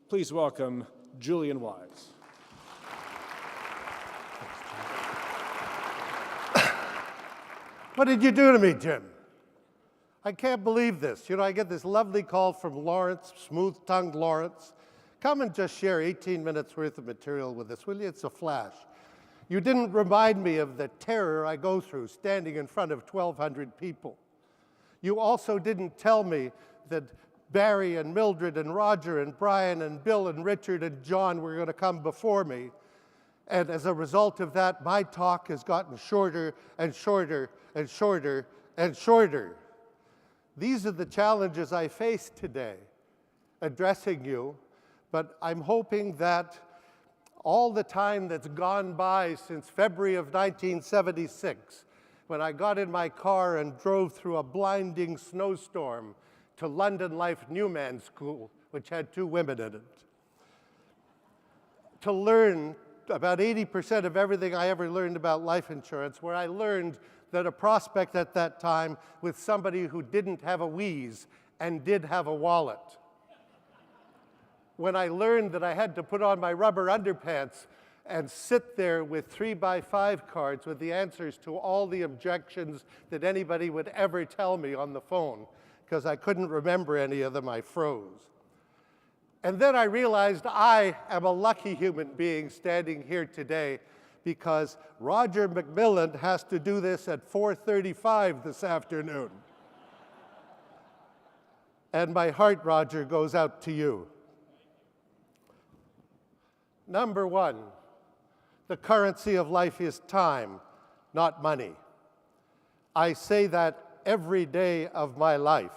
Please welcome Julian Wise. What did you do to me, Jim? I can't believe this. You know, I get this lovely call from Lawrence, smooth-tongued Lawrence. Come and just share 18 minutes worth of material with us, will you? It's a flash. You didn't remind me of the terror I go through standing in front of 1,200 people. You also didn't tell me that Barry and Mildred and Roger and Brian and Bill and Richard and John were going to come before me. And as a result of that, my talk has gotten shorter and shorter and shorter and shorter. These are the challenges I face today, addressing you, but I'm hoping that all the time that's gone by since February of 1976, when I got in my car and drove through a blinding snowstorm to London Life Newman School, which had 2 women in it, to learn about 80% of everything I ever learned about life insurance, where I learned that a prospect at that time was somebody who didn't have a wheeze and did have a wallet. When I learned that I had to put on my rubber underpants and sit there with 3x5 cards with the answers to all the objections that anybody would ever tell me on the phone, because I couldn't remember any of them, I froze. And then I realized I am a lucky human being standing here today because Roger McMillan has to do this at 4:35 this afternoon. And my heart, Roger, goes out to you. Number 1, the currency of life is time, not money. I say that every day of my life.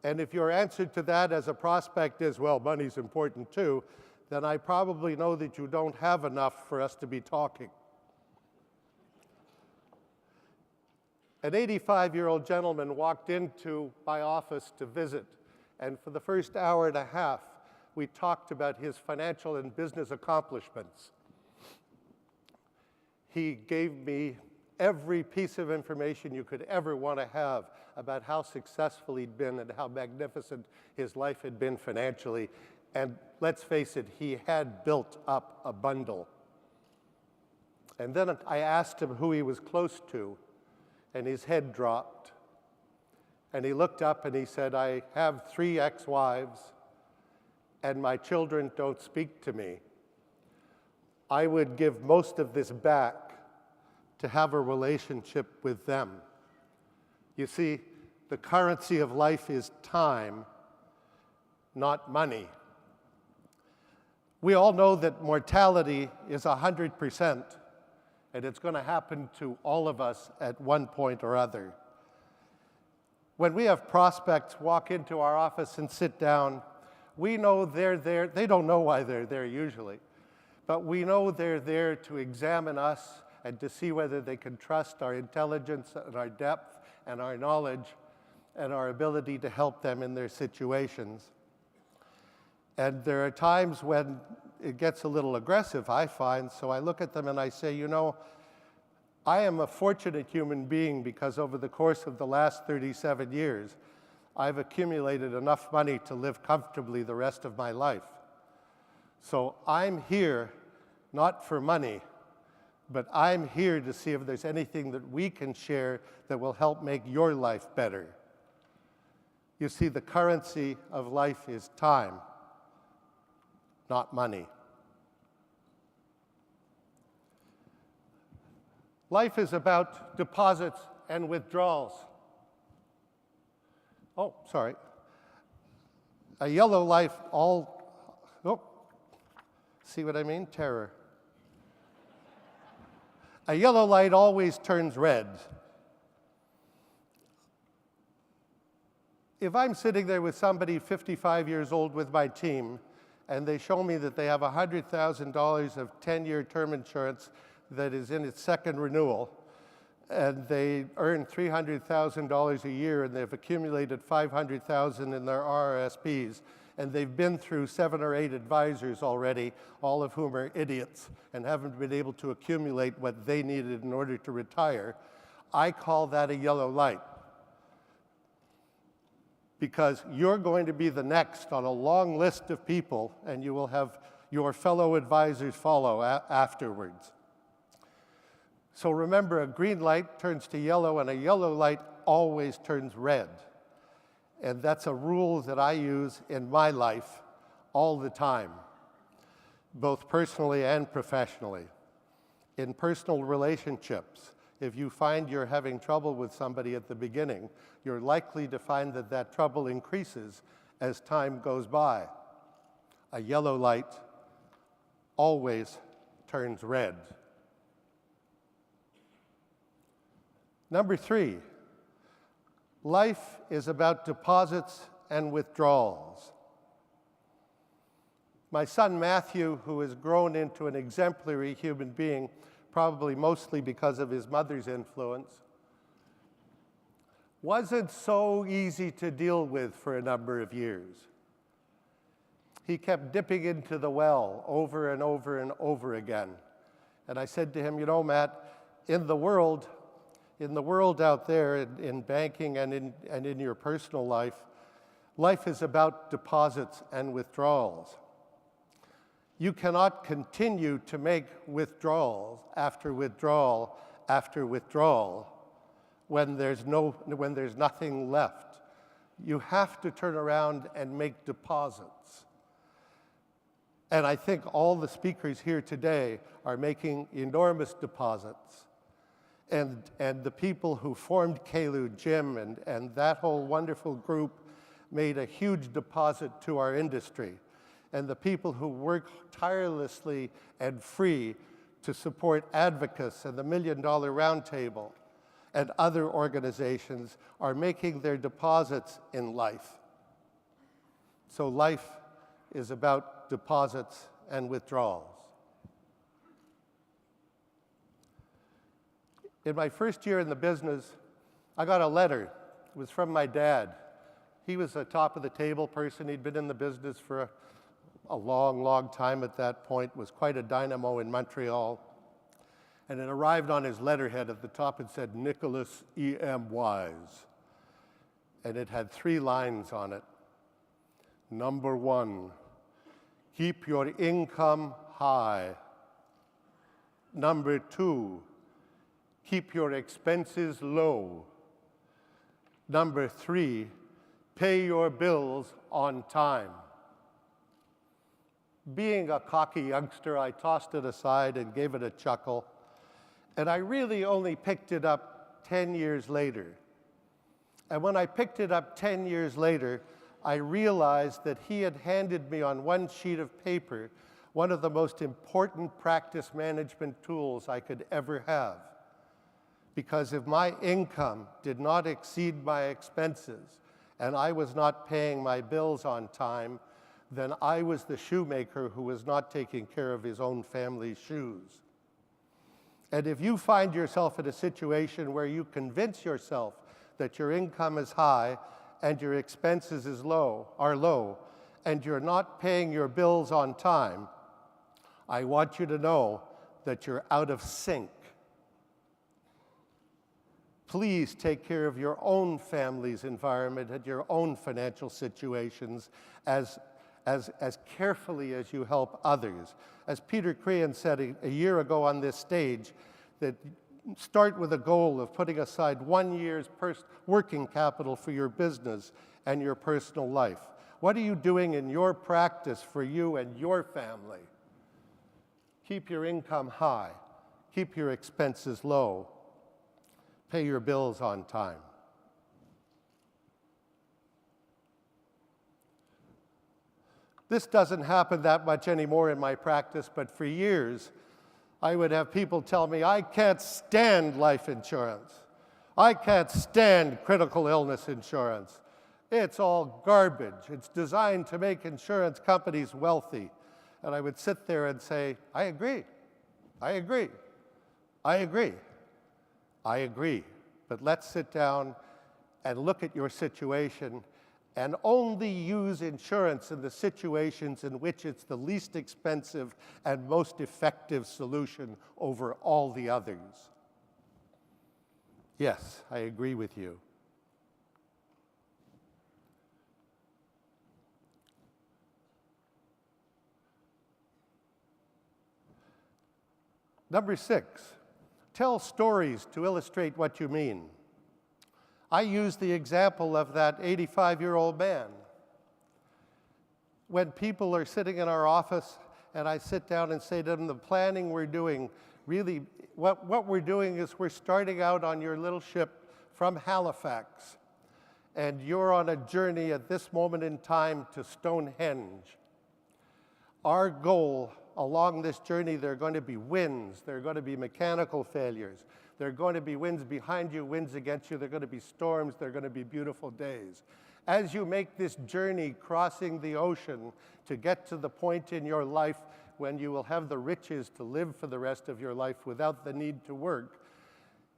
And if your answer to that as a prospect is, well, money's important too, then I probably know that you don't have enough for us to be talking. An 85-year-old gentleman walked into my office to visit, and for the first hour and a half, we talked about his financial and business accomplishments. He gave me every piece of information you could ever want to have about how successful he'd been and how magnificent his life had been financially. And let's face it, he had built up a bundle. And then I asked him who he was close to, and his head dropped. And he looked up and he said, I have 3 ex-wives, and my children don't speak to me. I would give most of this back to have a relationship with them. You see, the currency of life is time, not money. We all know that mortality is 100%, and it's going to happen to all of us at one point or other. When we have prospects walk into our office and sit down, we know they're there. They don't know why they're there usually, but we know they're there to examine us and to see whether they can trust our intelligence and our depth and our knowledge and our ability to help them in their situations. And there are times when it gets a little aggressive, I find, so I look at them and I say, you know, I am a fortunate human being because over the course of the last 37 years, I've accumulated enough money to live comfortably the rest of my life. So I'm here not for money, but I'm here to see if there's anything that we can share that will help make your life better. You see, the currency of life is time, not money. Life is about deposits and withdrawals. Oh, sorry. A yellow life see what I mean? Terror. A yellow light always turns red. If I'm sitting there with somebody 55 years old with my team, and they show me that they have $100,000 of 10-year term insurance that is in its 2nd renewal, and they earn $300,000 a year, and they've accumulated $500,000 in their RRSPs, and they've been through 7 or 8 advisors already, all of whom are idiots and haven't been able to accumulate what they needed in order to retire, I call that a yellow light. because you're going to be the next on a long list of people, and you will have your fellow advisors follow afterwards. So remember, a green light turns to yellow, and a yellow light always turns red. And that's a rule that I use in my life all the time, both personally and professionally. In personal relationships, if you find you're having trouble with somebody at the beginning, you're likely to find that that trouble increases as time goes by. A yellow light always turns red. Number 3, life is about deposits and withdrawals. My son Matthew, who has grown into an exemplary human being, probably mostly because of his mother's influence, wasn't so easy to deal with for a number of years. He kept dipping into the well over and over and over again. And I said to him, you know, Matt, in the world out there, in banking and in your personal life, life is about deposits and withdrawals. You cannot continue to make withdrawals after withdrawal after withdrawal when there's nothing left. You have to turn around and make deposits. And I think all the speakers here today are making enormous deposits. And the people who formed Caillou, Jim, and that whole wonderful group made a huge deposit to our industry. And the people who work tirelessly and free to support Advocates and the $1 Million Roundtable and other organizations are making their deposits in life. So life is about deposits and withdrawals. In my first year in the business, I got a letter. It was from my dad. He was a top-of-the-table person. He'd been in the business for a long, long time at that point, was quite a dynamo in Montreal. And it arrived on his letterhead at the top. It said, Nicholas E.M. Wise. And it had 3 lines on it. Number 1, keep your income high. Number 2, keep your expenses low. Number 3, pay your bills on time. Being a cocky youngster, I tossed it aside and gave it a chuckle. And I really only picked it up 10 years later. And when I picked it up 10 years later, I realized that he had handed me on one sheet of paper one of the most important practice management tools I could ever have. Because if my income did not exceed my expenses and I was not paying my bills on time, then I was the shoemaker who was not taking care of his own family's shoes. And if you find yourself in a situation where you convince yourself that your income is high and your expenses are low, and you're not paying your bills on time, I want you to know that you're out of sync. Please take care of your own family's environment and your own financial situations as carefully as you help others. As Peter Crean said a year ago on this stage, that start with a goal of putting aside 1 year's working capital for your business and your personal life. What are you doing in your practice for you and your family? Keep your income high. Keep your expenses low. Pay your bills on time. This doesn't happen that much anymore in my practice, but for years, I would have people tell me, I can't stand life insurance. I can't stand critical illness insurance. It's all garbage. It's designed to make insurance companies wealthy. And I would sit there and say, I agree. I agree. I agree. I agree. But let's sit down and look at your situation and only use insurance in the situations in which it's the least expensive and most effective solution over all the others. Yes, I agree with you. Number 6, tell stories to illustrate what you mean. I use the example of that 85-year-old man. When people are sitting in our office and I sit down and say to them, the planning we're doing, really, what we're doing is we're starting out on your little ship from Halifax, and you're on a journey at this moment in time to Stonehenge. Our goal along this journey, there are going to be winds, there are going to be mechanical failures, there are going to be winds behind you, winds against you, there are going to be storms, there are going to be beautiful days. As you make this journey crossing the ocean to get to the point in your life when you will have the riches to live for the rest of your life without the need to work,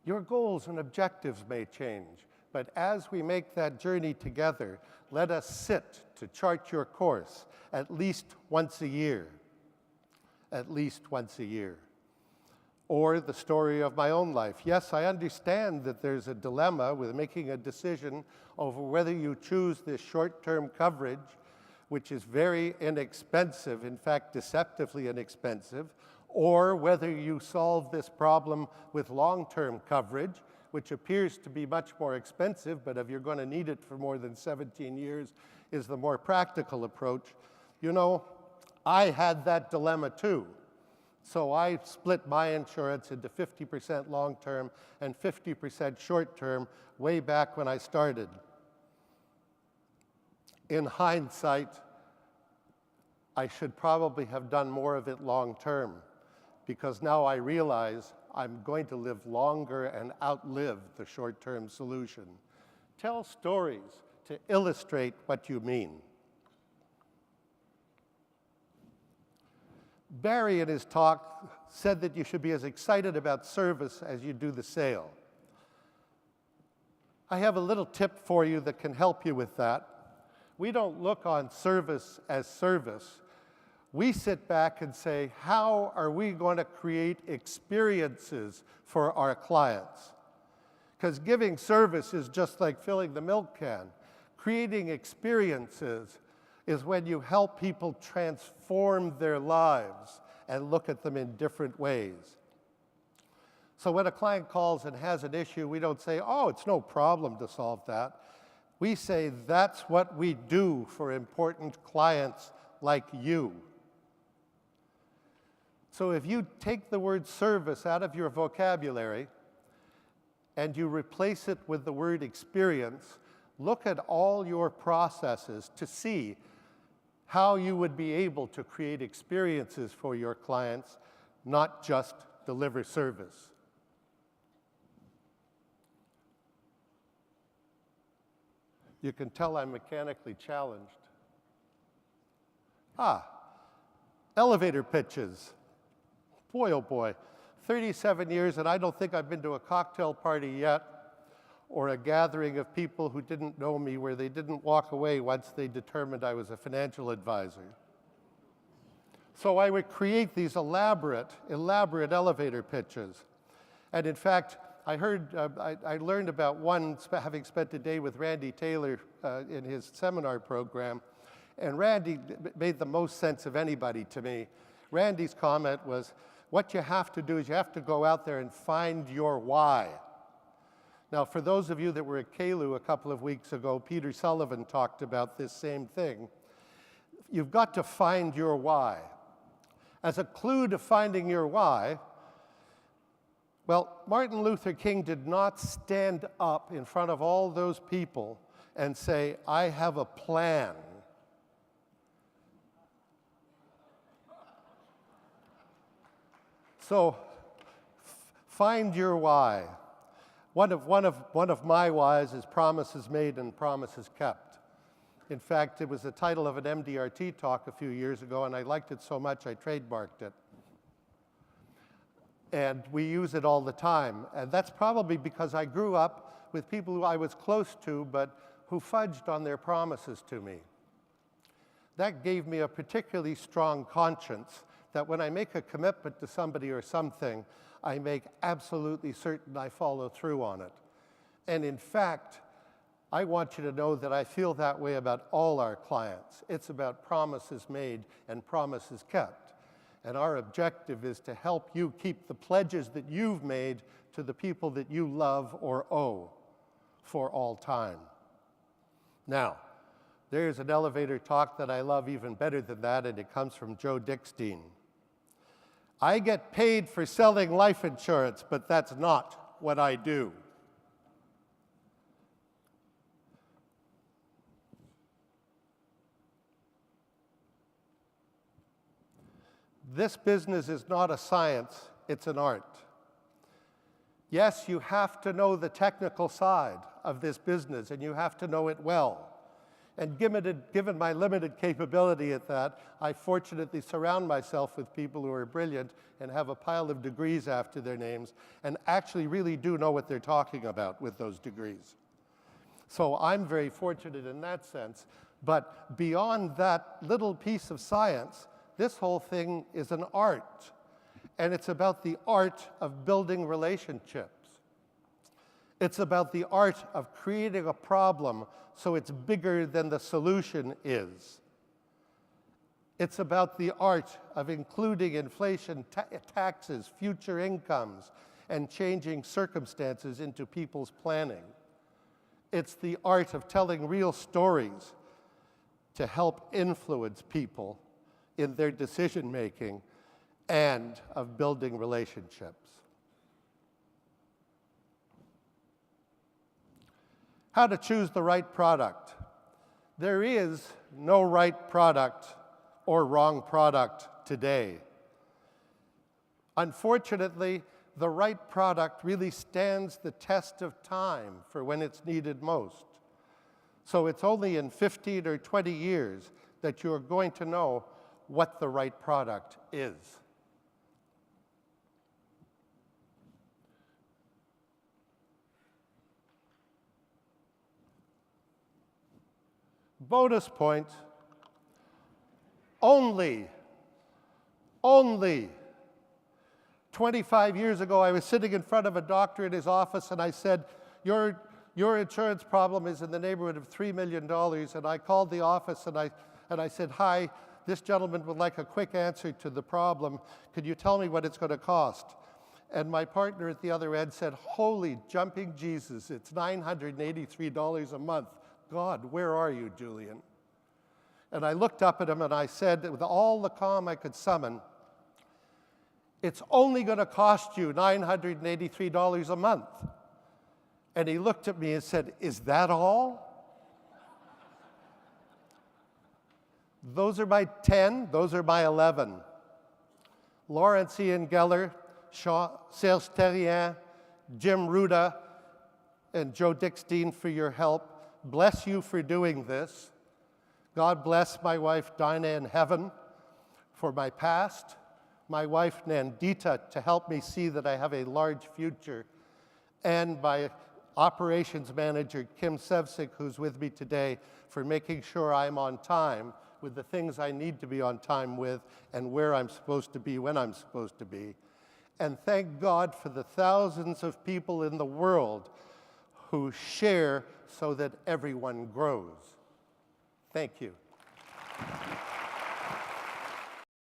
your goals and objectives may change. But as we make that journey together, let us sit to chart your course at least once a year. At least once a year. Or the story of my own life. Yes, I understand that there's a dilemma with making a decision over whether you choose this short-term coverage, which is very inexpensive, in fact, deceptively inexpensive, or whether you solve this problem with long-term coverage, which appears to be much more expensive, but if you're going to need it for more than 17 years, is the more practical approach. You know, I had that dilemma too. So I split my insurance into 50% long-term and 50% short-term way back when I started. In hindsight, I should probably have done more of it long-term, because now I realize I'm going to live longer and outlive the short-term solution. Tell stories to illustrate what you mean. Barry, in his talk, said that you should be as excited about service as you do the sale. I have a little tip for you that can help you with that. We don't look on service as service. We sit back and say, how are we going to create experiences for our clients? Because giving service is just like filling the milk can. Creating experiences is when you help people transform their lives and look at them in different ways. So when a client calls and has an issue, we don't say, oh, it's no problem to solve that. We say, that's what we do for important clients like you. So if you take the word service out of your vocabulary and you replace it with the word experience, look at all your processes to see how you would be able to create experiences for your clients, not just deliver service. You can tell I'm mechanically challenged. Elevator pitches. Boy, oh boy, 37 years, and I don't think I've been to a cocktail party yet or a gathering of people who didn't know me where they didn't walk away once they determined I was a financial advisor. So I would create these elaborate elevator pitches. And in fact, I learned about one, having spent a day with Randy Taylor in his seminar program, and Randy made the most sense of anybody to me. Randy's comment was, what you have to do is you have to go out there and find your why. Now, for those of you that were at KALU a couple of weeks ago, Peter Sullivan talked about this same thing. You've got to find your why. As a clue to finding your why, well, Martin Luther King did not stand up in front of all those people and say, I have a plan. So, find your why. One of my whys is promises made and promises kept. In fact, it was the title of an MDRT talk a few years ago, and I liked it so much I trademarked it. And we use it all the time. And that's probably because I grew up with people who I was close to, but who fudged on their promises to me. That gave me a particularly strong conscience that when I make a commitment to somebody or something, I make absolutely certain I follow through on it. And in fact, I want you to know that I feel that way about all our clients. It's about promises made and promises kept. And our objective is to help you keep the pledges that you've made to the people that you love or owe for all time. Now, there's an elevator talk that I love even better than that, and it comes from Joe Dickstein. I get paid for selling life insurance, but that's not what I do. This business is not a science, it's an art. Yes, you have to know the technical side of this business, and you have to know it well. And given my limited capability at that, I fortunately surround myself with people who are brilliant and have a pile of degrees after their names and actually really do know what they're talking about with those degrees. So I'm very fortunate in that sense. But beyond that little piece of science, this whole thing is an art. And it's about the art of building relationships. It's about the art of creating a problem so it's bigger than the solution is. It's about the art of including inflation, taxes, future incomes, and changing circumstances into people's planning. It's the art of telling real stories to help influence people in their decision-making and of building relationships. How to choose the right product. There is no right product or wrong product today. Unfortunately, the right product really stands the test of time for when it's needed most. So it's only in 15 or 20 years that you're going to know what the right product is. Bonus point, only 25 years ago, I was sitting in front of a doctor in his office and I said, your insurance problem is in the neighborhood of $3 million. And I called the office and I said, hi, this gentleman would like a quick answer to the problem. Could you tell me what it's going to cost? And my partner at the other end said, holy jumping Jesus, it's $983 a month. God, where are you, Julian? And I looked up at him and I said, with all the calm I could summon, it's only going to cost you $983 a month. And he looked at me and said, is that all? Those are my 10, those are my 11. Lawrence Ian Geller, Serge Terrien, Jim Ruda, and Joe Dickstein for your help. Bless you for doing this. God bless my wife Dinah in heaven for my past, my wife Nandita to help me see that I have a large future, and my operations manager Kim Sevcik, who's with me today, for making sure I'm on time with the things I need to be on time with and where I'm supposed to be when I'm supposed to be. And thank God for the thousands of people in the world who share so that everyone grows. Thank you.